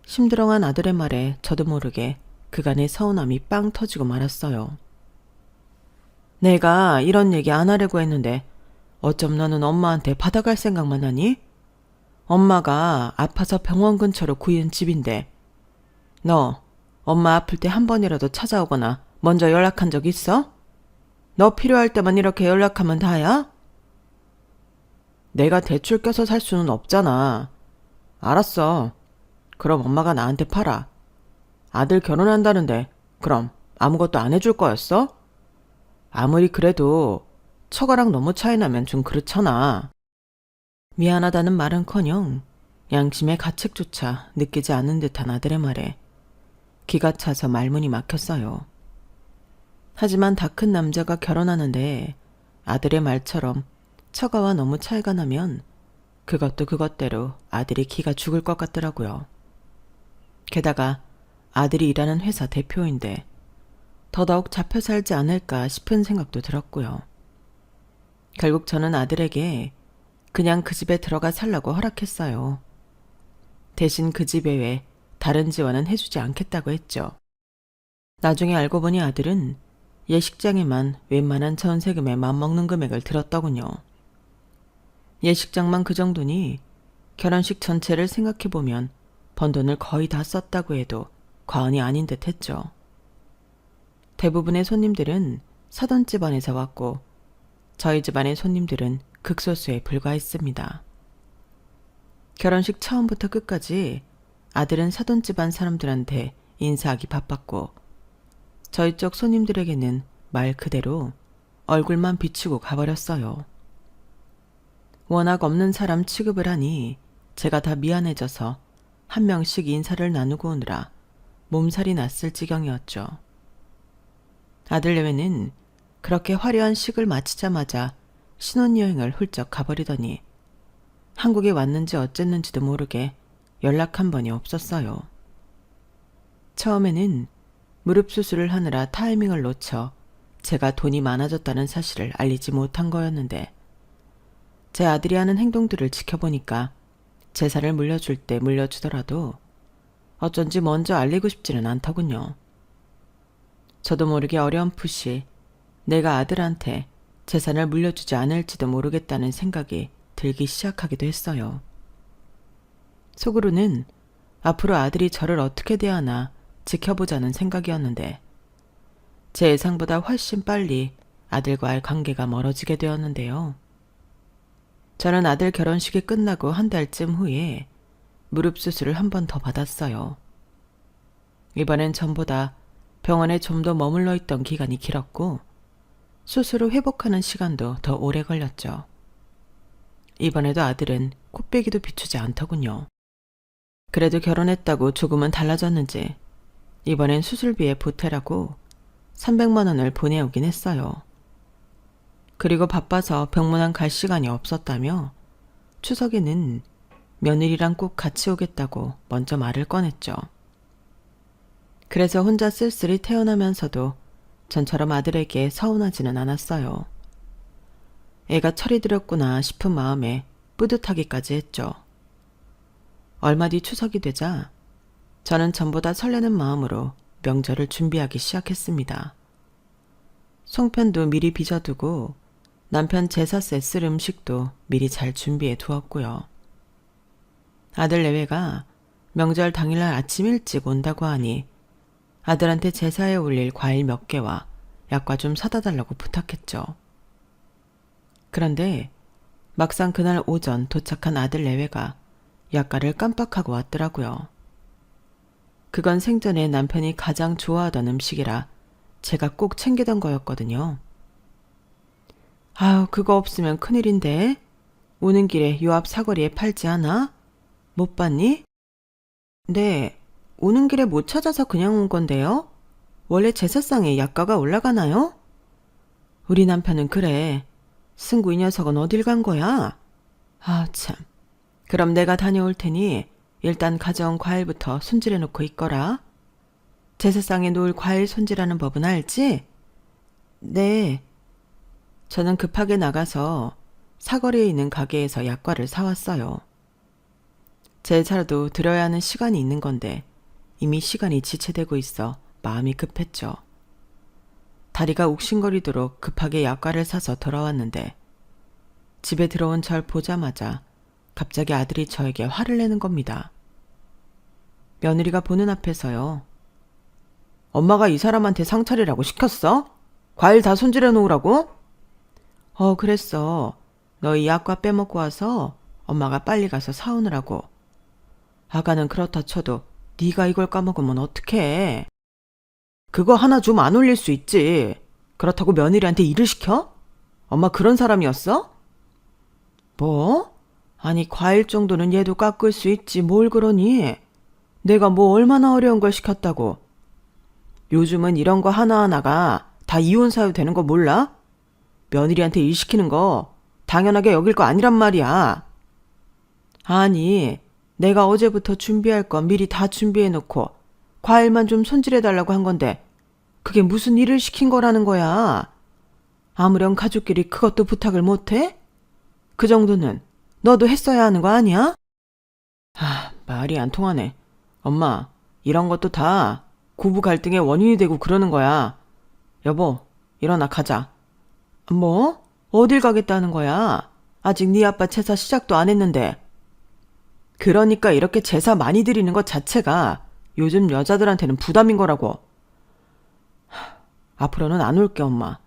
심드렁한 아들의 말에 저도 모르게 그간의 서운함이 빵 터지고 말았어요. 내가 이런 얘기 안 하려고 했는데 어쩜 너는 엄마한테 받아갈 생각만 하니? 엄마가 아파서 병원 근처로 구인 집인데 너 엄마 아플 때 한 번이라도 찾아오거나 먼저 연락한 적 있어? 너 필요할 때만 이렇게 연락하면 다야? 내가 대출 껴서 살 수는 없잖아. 알았어. 그럼 엄마가 나한테 팔아. 아들 결혼한다는데 그럼 아무것도 안 해줄 거였어? 아무리 그래도 처가랑 너무 차이 나면 좀 그렇잖아. 미안하다는 말은커녕 양심의 가책조차 느끼지 않는 듯한 아들의 말에 기가 차서 말문이 막혔어요. 하지만 다 큰 남자가 결혼하는데 아들의 말처럼 처가와 너무 차이가 나면 그것도 그것대로 아들이 기가 죽을 것 같더라고요. 게다가 아들이 일하는 회사 대표인데 더더욱 잡혀 살지 않을까 싶은 생각도 들었고요. 결국 저는 아들에게 그냥 그 집에 들어가 살라고 허락했어요. 대신 그 집 외에 다른 지원은 해주지 않겠다고 했죠. 나중에 알고 보니 아들은 예식장에만 웬만한 전세금에 맘먹는 금액을 들었더군요. 예식장만 그 정도니 결혼식 전체를 생각해보면 번 돈을 거의 다 썼다고 해도 과언이 아닌 듯 했죠. 대부분의 손님들은 사돈 집안에서 왔고 저희 집안의 손님들은 극소수에 불과했습니다. 결혼식 처음부터 끝까지 아들은 사돈 집안 사람들한테 인사하기 바빴고 저희 쪽 손님들에게는 말 그대로 얼굴만 비추고 가버렸어요. 워낙 없는 사람 취급을 하니 제가 다 미안해져서 한 명씩 인사를 나누고 오느라 몸살이 났을 지경이었죠. 아들 내외는 그렇게 화려한 식을 마치자마자 신혼여행을 훌쩍 가버리더니 한국에 왔는지 어쨌는지도 모르게 연락 한 번이 없었어요. 처음에는 무릎 수술을 하느라 타이밍을 놓쳐 제가 돈이 많아졌다는 사실을 알리지 못한 거였는데 제 아들이 하는 행동들을 지켜보니까 재산을 물려줄 때 물려주더라도 어쩐지 먼저 알리고 싶지는 않더군요. 저도 모르게 어렴풋이 내가 아들한테 재산을 물려주지 않을지도 모르겠다는 생각이 들기 시작하기도 했어요. 속으로는 앞으로 아들이 저를 어떻게 대하나 지켜보자는 생각이었는데 제 예상보다 훨씬 빨리 아들과의 관계가 멀어지게 되었는데요. 저는 아들 결혼식이 끝나고 한 달쯤 후에 무릎 수술을 한 번 더 받았어요. 이번엔 전보다 병원에 좀 더 머물러 있던 기간이 길었고 수술 후 회복하는 시간도 더 오래 걸렸죠. 이번에도 아들은 코빼기도 비추지 않더군요. 그래도 결혼했다고 조금은 달라졌는지 이번엔 수술비에 보태라고 300만 원을 보내오긴 했어요. 그리고 바빠서 병문안 갈 시간이 없었다며 추석에는 며느리랑 꼭 같이 오겠다고 먼저 말을 꺼냈죠. 그래서 혼자 쓸쓸히 태어나면서도 전처럼 아들에게 서운하지는 않았어요. 애가 철이 들었구나 싶은 마음에 뿌듯하기까지 했죠. 얼마 뒤 추석이 되자 저는 전보다 설레는 마음으로 명절을 준비하기 시작했습니다. 송편도 미리 빚어두고 남편 제사세 쓸 음식도 미리 잘 준비해 두었고요. 아들 내외가 명절 당일날 아침 일찍 온다고 하니 아들한테 제사에 올릴 과일 몇 개와 약과 좀 사다 달라고 부탁했죠. 그런데 막상 그날 오전 도착한 아들 내외가 약과를 깜빡하고 왔더라고요. 그건 생전에 남편이 가장 좋아하던 음식이라 제가 꼭 챙기던 거였거든요. 아유, 그거 없으면 큰일인데. 오는 길에 요 앞 사거리에 팔지 않아? 못 봤니? 네, 오는 길에 못 찾아서 그냥 온 건데요. 원래 제사상에 약과가 올라가나요? 우리 남편은 그래. 승구 이 녀석은 어딜 간 거야? 아, 참. 그럼 내가 다녀올 테니 일단 가져온 과일부터 손질해 놓고 있거라. 제사상에 놓을 과일 손질하는 법은 알지? 네. 저는 급하게 나가서 사거리에 있는 가게에서 약과를 사왔어요. 제 차로도 들어야 하는 시간이 있는 건데 이미 시간이 지체되고 있어 마음이 급했죠. 다리가 욱신거리도록 급하게 약과를 사서 돌아왔는데 집에 들어온 절 보자마자 갑자기 아들이 저에게 화를 내는 겁니다. 며느리가 보는 앞에서요. 엄마가 이 사람한테 상차리라고 시켰어? 과일 다 손질해 놓으라고? 그랬어. 너 이 약과 빼먹고 와서 엄마가 빨리 가서 사오느라고. 아가는 그렇다 쳐도 네가 이걸 까먹으면 어떡해. 그거 하나 좀 안 올릴 수 있지. 그렇다고 며느리한테 일을 시켜? 엄마 그런 사람이었어? 뭐? 아니 과일 정도는 얘도 깎을 수 있지 뭘 그러니. 내가 뭐 얼마나 어려운 걸 시켰다고. 요즘은 이런 거 하나하나가 다 이혼 사유 되는 거 몰라? 며느리한테 일 시키는 거 당연하게 여길 거 아니란 말이야. 아니 내가 어제부터 준비할 거 미리 다 준비해놓고 과일만 좀 손질해달라고 한 건데 그게 무슨 일을 시킨 거라는 거야. 아무렴 가족끼리 그것도 부탁을 못해? 그 정도는 너도 했어야 하는 거 아니야? 말이 안 통하네. 엄마, 이런 것도 다 부부 갈등의 원인이 되고 그러는 거야. 여보, 일어나 가자. 뭐? 어딜 가겠다는 거야? 아직 네 아빠 제사 시작도 안 했는데. 그러니까 이렇게 제사 많이 드리는 것 자체가 요즘 여자들한테는 부담인 거라고. 앞으로는 안 올게, 엄마.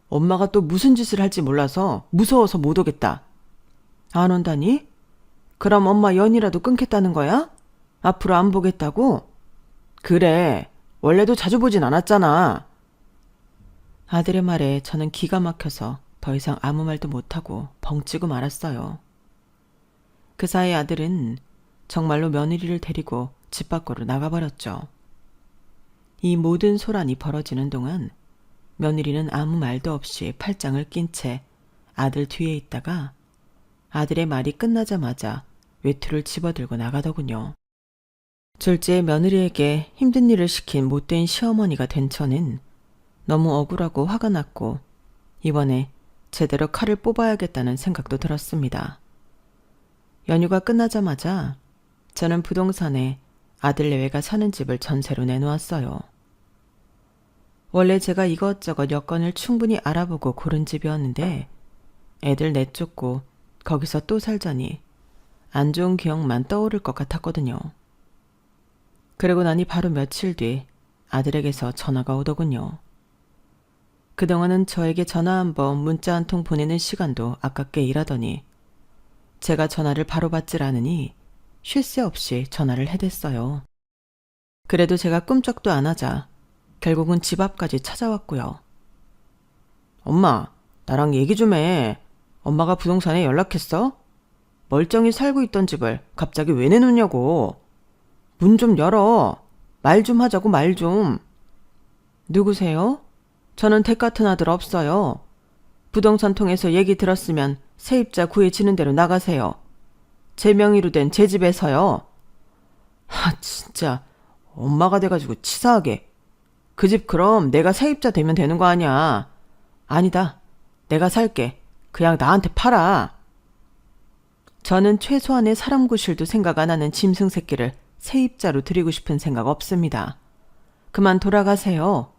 엄마가 또 무슨 짓을 할지 몰라서 무서워서 못 오겠다. 안 온다니? 그럼 엄마 연이라도 끊겠다는 거야? 앞으로 안 보겠다고? 그래, 원래도 자주 보진 않았잖아. 아들의 말에 저는 기가 막혀서 더 이상 아무 말도 못하고 벙찌고 말았어요. 그 사이 아들은 정말로 며느리를 데리고 집 밖으로 나가버렸죠. 이 모든 소란이 벌어지는 동안 며느리는 아무 말도 없이 팔짱을 낀 채 아들 뒤에 있다가 아들의 말이 끝나자마자 외투를 집어들고 나가더군요. 졸지에 며느리에게 힘든 일을 시킨 못된 시어머니가 된 저는 너무 억울하고 화가 났고 이번에 제대로 칼을 뽑아야겠다는 생각도 들었습니다. 연휴가 끝나자마자 저는 부동산에 아들 내외가 사는 집을 전세로 내놓았어요. 원래 제가 이것저것 여건을 충분히 알아보고 고른 집이었는데 애들 내쫓고 거기서 또 살자니 안 좋은 기억만 떠오를 것 같았거든요. 그러고 나니 바로 며칠 뒤 아들에게서 전화가 오더군요. 그동안은 저에게 전화 한 번, 문자 한 통 보내는 시간도 아깝게 일하더니 제가 전화를 바로 받질 않으니 쉴 새 없이 전화를 해댔어요. 그래도 제가 꿈쩍도 안 하자 결국은 집 앞까지 찾아왔고요. 엄마, 나랑 얘기 좀 해. 엄마가 부동산에 연락했어? 멀쩡히 살고 있던 집을 갑자기 왜 내놓냐고. 문 좀 열어. 말 좀 하자고, 말 좀. 누구세요? 저는 댁 같은 아들 없어요. 부동산 통해서 얘기 들었으면 세입자 구해지는 대로 나가세요. 제 명의로 된 제 집에서요. 진짜 엄마가 돼가지고 치사하게. 그 집 그럼 내가 세입자 되면 되는 거 아니야. 아니다. 내가 살게. 그냥 나한테 팔아. 저는 최소한의 사람 구실도 생각 안 하는 짐승 새끼를 세입자로 드리고 싶은 생각 없습니다. 그만 돌아가세요.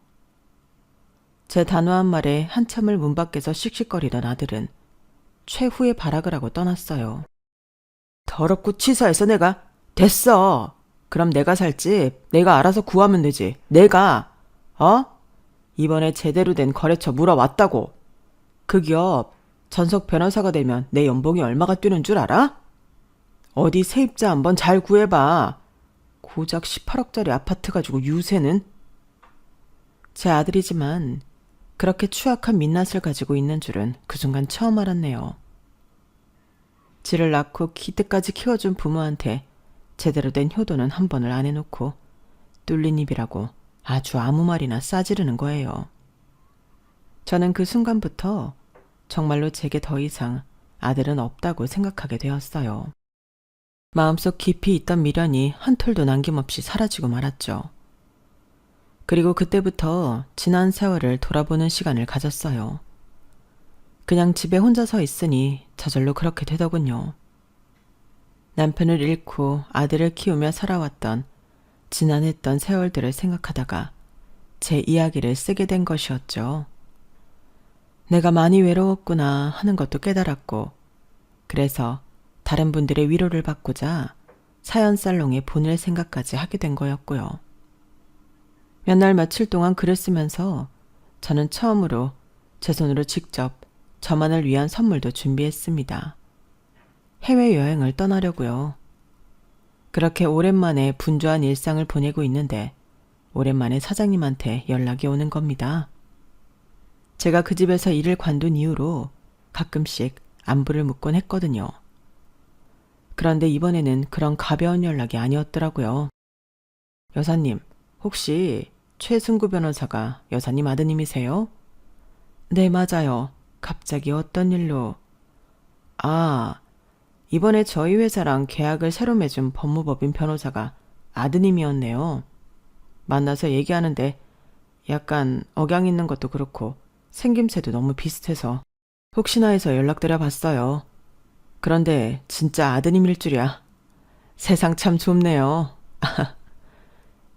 제 단호한 말에 한참을 문 밖에서 씩씩거리던 아들은 최후의 발악을 하고 떠났어요. 더럽고 치사해서 내가 됐어. 그럼 내가 살 집 내가 알아서 구하면 되지. 내가 이번에 제대로 된 거래처 물어왔다고. 그 기업 전속 변호사가 되면 내 연봉이 얼마가 뛰는 줄 알아? 어디 세입자 한번 잘 구해봐. 고작 18억짜리 아파트 가지고 유세는? 제 아들이지만 그렇게 추악한 민낯을 가지고 있는 줄은 그 순간 처음 알았네요. 지를 낳고 기때까지 키워준 부모한테 제대로 된 효도는 한 번을 안 해놓고 뚫린 입이라고 아주 아무 말이나 싸지르는 거예요. 저는 그 순간부터 정말로 제게 더 이상 아들은 없다고 생각하게 되었어요. 마음속 깊이 있던 미련이 한 톨도 남김없이 사라지고 말았죠. 그리고 그때부터 지난 세월을 돌아보는 시간을 가졌어요. 그냥 집에 혼자 서 있으니 저절로 그렇게 되더군요. 남편을 잃고 아들을 키우며 살아왔던 지난했던 세월들을 생각하다가 제 이야기를 쓰게 된 것이었죠. 내가 많이 외로웠구나 하는 것도 깨달았고 그래서 다른 분들의 위로를 받고자 사연살롱에 보낼 생각까지 하게 된 거였고요. 몇 날 며칠 동안 글을 쓰면서 저는 처음으로 제 손으로 직접 저만을 위한 선물도 준비했습니다. 해외여행을 떠나려고요. 그렇게 오랜만에 분주한 일상을 보내고 있는데 오랜만에 사장님한테 연락이 오는 겁니다. 제가 그 집에서 일을 관둔 이후로 가끔씩 안부를 묻곤 했거든요. 그런데 이번에는 그런 가벼운 연락이 아니었더라고요. 여사님, 혹시 최승구 변호사가 여사님 아드님이세요? 네, 맞아요. 갑자기 어떤 일로? 이번에 저희 회사랑 계약을 새로 맺은 법무법인 변호사가 아드님이었네요. 만나서 얘기하는데 약간 억양 있는 것도 그렇고 생김새도 너무 비슷해서 혹시나 해서 연락드려 봤어요. 그런데 진짜 아드님일 줄이야. 세상 참 좁네요.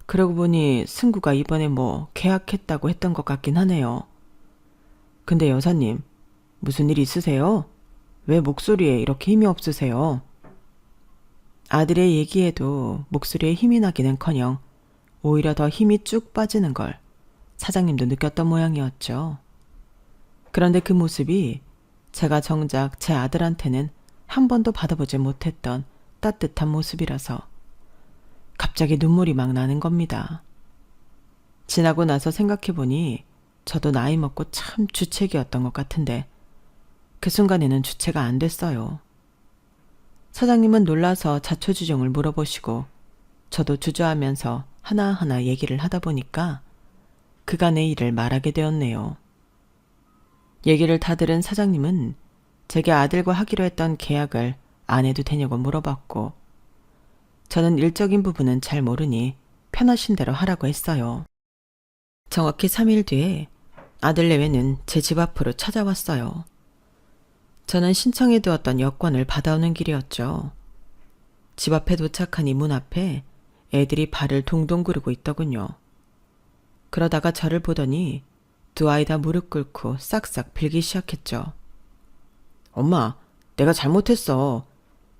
그러고 보니 승구가 이번에 뭐 계약했다고 했던 것 같긴 하네요. 근데 여사님, 무슨 일 있으세요? 왜 목소리에 이렇게 힘이 없으세요? 아들의 얘기에도 목소리에 힘이 나기는커녕 오히려 더 힘이 쭉 빠지는 걸 사장님도 느꼈던 모양이었죠. 그런데 그 모습이 제가 정작 제 아들한테는 한 번도 받아보지 못했던 따뜻한 모습이라서 갑자기 눈물이 막 나는 겁니다. 지나고 나서 생각해보니 저도 나이 먹고 참 주책이었던 것 같은데 그 순간에는 주체가 안 됐어요. 사장님은 놀라서 자초지종을 물어보시고 저도 주저하면서 하나하나 얘기를 하다 보니까 그간의 일을 말하게 되었네요. 얘기를 다 들은 사장님은 제게 아들과 하기로 했던 계약을 안 해도 되냐고 물어봤고 저는 일적인 부분은 잘 모르니 편하신 대로 하라고 했어요. 정확히 3일 뒤에 아들 내외는 제 집 앞으로 찾아왔어요. 저는 신청해두었던 여권을 받아오는 길이었죠. 집 앞에 도착하니 문 앞에 애들이 발을 동동 구르고 있더군요. 그러다가 저를 보더니 두 아이 다 무릎 꿇고 싹싹 빌기 시작했죠. 엄마, 내가 잘못했어.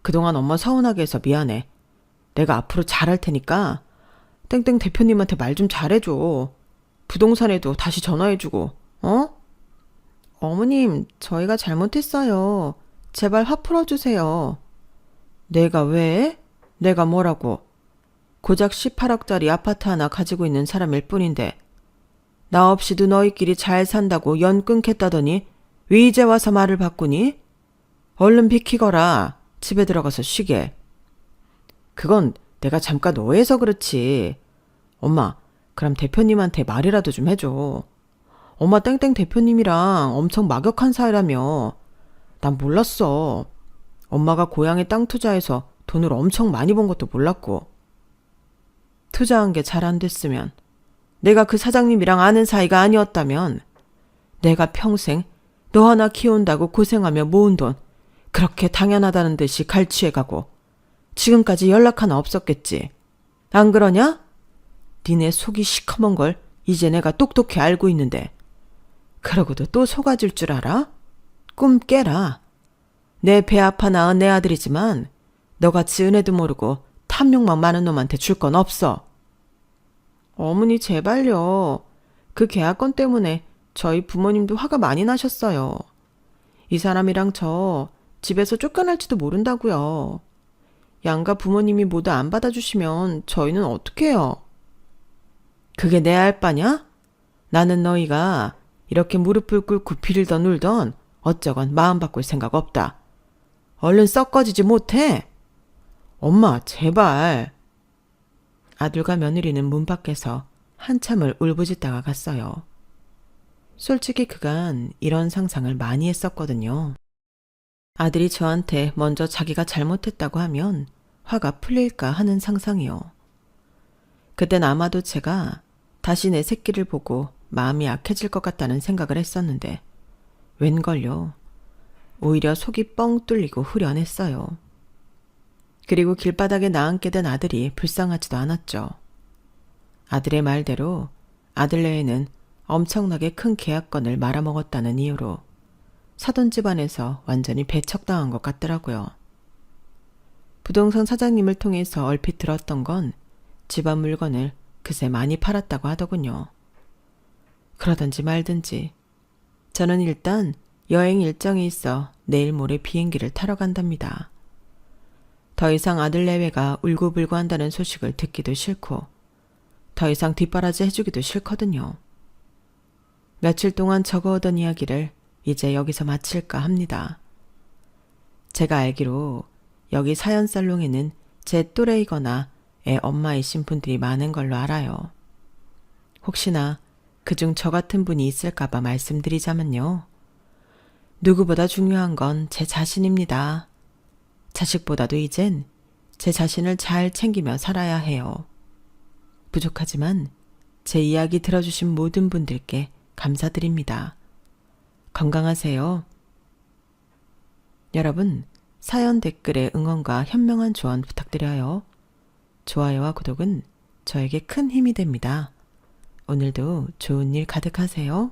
그동안 엄마 서운하게 해서 미안해. 내가 앞으로 잘할 테니까 땡땡 대표님한테 말 좀 잘해줘. 부동산에도 다시 전화해주고, 어? 어머님, 저희가 잘못했어요. 제발 화 풀어주세요. 내가 왜? 내가 뭐라고? 고작 18억짜리 아파트 하나 가지고 있는 사람일 뿐인데 나 없이도 너희끼리 잘 산다고 연 끊겠다더니 왜 이제 와서 말을 바꾸니? 얼른 비키거라. 집에 들어가서 쉬게. 그건 내가 잠깐 오해해서 그렇지. 엄마, 그럼 대표님한테 말이라도 좀 해줘. 엄마 땡땡 대표님이랑 엄청 막역한 사이라며. 난 몰랐어. 엄마가 고향에 땅 투자해서 돈을 엄청 많이 번 것도 몰랐고. 투자한 게 잘 안 됐으면, 내가 그 사장님이랑 아는 사이가 아니었다면 내가 평생 너 하나 키운다고 고생하며 모은 돈 그렇게 당연하다는 듯이 갈취해가고 지금까지 연락 하나 없었겠지. 안 그러냐? 니네 속이 시커먼 걸 이제 내가 똑똑히 알고 있는데 그러고도 또 속아줄 줄 알아? 꿈 깨라. 내 배 아파 낳은 내 아들이지만 너같이 은혜도 모르고 탐욕만 많은 놈한테 줄 건 없어. 어머니 제발요. 그 계약건 때문에 저희 부모님도 화가 많이 나셨어요. 이 사람이랑 저 집에서 쫓겨날지도 모른다고요. 양가 부모님이 모두 안 받아주시면 저희는 어떻게 해요? 그게 내 알바냐? 나는 너희가 이렇게 무릎을 꿇고 빌던 울던 어쩌건 마음 바꿀 생각 없다. 얼른 썩 꺼지지 못해? 엄마 제발. 아들과 며느리는 문 밖에서 한참을 울부짖다가 갔어요. 솔직히 그간 이런 상상을 많이 했었거든요. 아들이 저한테 먼저 자기가 잘못했다고 하면 화가 풀릴까 하는 상상이요. 그땐 아마도 제가 다시 내 새끼를 보고 마음이 약해질 것 같다는 생각을 했었는데 웬걸요. 오히려 속이 뻥 뚫리고 후련했어요. 그리고 길바닥에 나앉게 된 아들이 불쌍하지도 않았죠. 아들의 말대로 아들 내에는 엄청나게 큰 계약건을 말아먹었다는 이유로 사돈 집안에서 완전히 배척당한 것 같더라고요. 부동산 사장님을 통해서 얼핏 들었던 건 집안 물건을 그새 많이 팔았다고 하더군요. 그러든지 말든지 저는 일단 여행 일정이 있어 내일 모레 비행기를 타러 간답니다. 더 이상 아들 내외가 울고불고 한다는 소식을 듣기도 싫고 더 이상 뒷바라지 해주기도 싫거든요. 며칠 동안 적어오던 이야기를 이제 여기서 마칠까 합니다. 제가 알기로 여기 사연살롱에는 제 또래이거나 애 엄마이신 분들이 많은 걸로 알아요. 혹시나 그중 저 같은 분이 있을까봐 말씀드리자면요. 누구보다 중요한 건 제 자신입니다. 자식보다도 이젠 제 자신을 잘 챙기며 살아야 해요. 부족하지만 제 이야기 들어주신 모든 분들께 감사드립니다. 건강하세요. 여러분, 사연 댓글에 응원과 현명한 조언 부탁드려요. 좋아요와 구독은 저에게 큰 힘이 됩니다. 오늘도 좋은 일 가득하세요.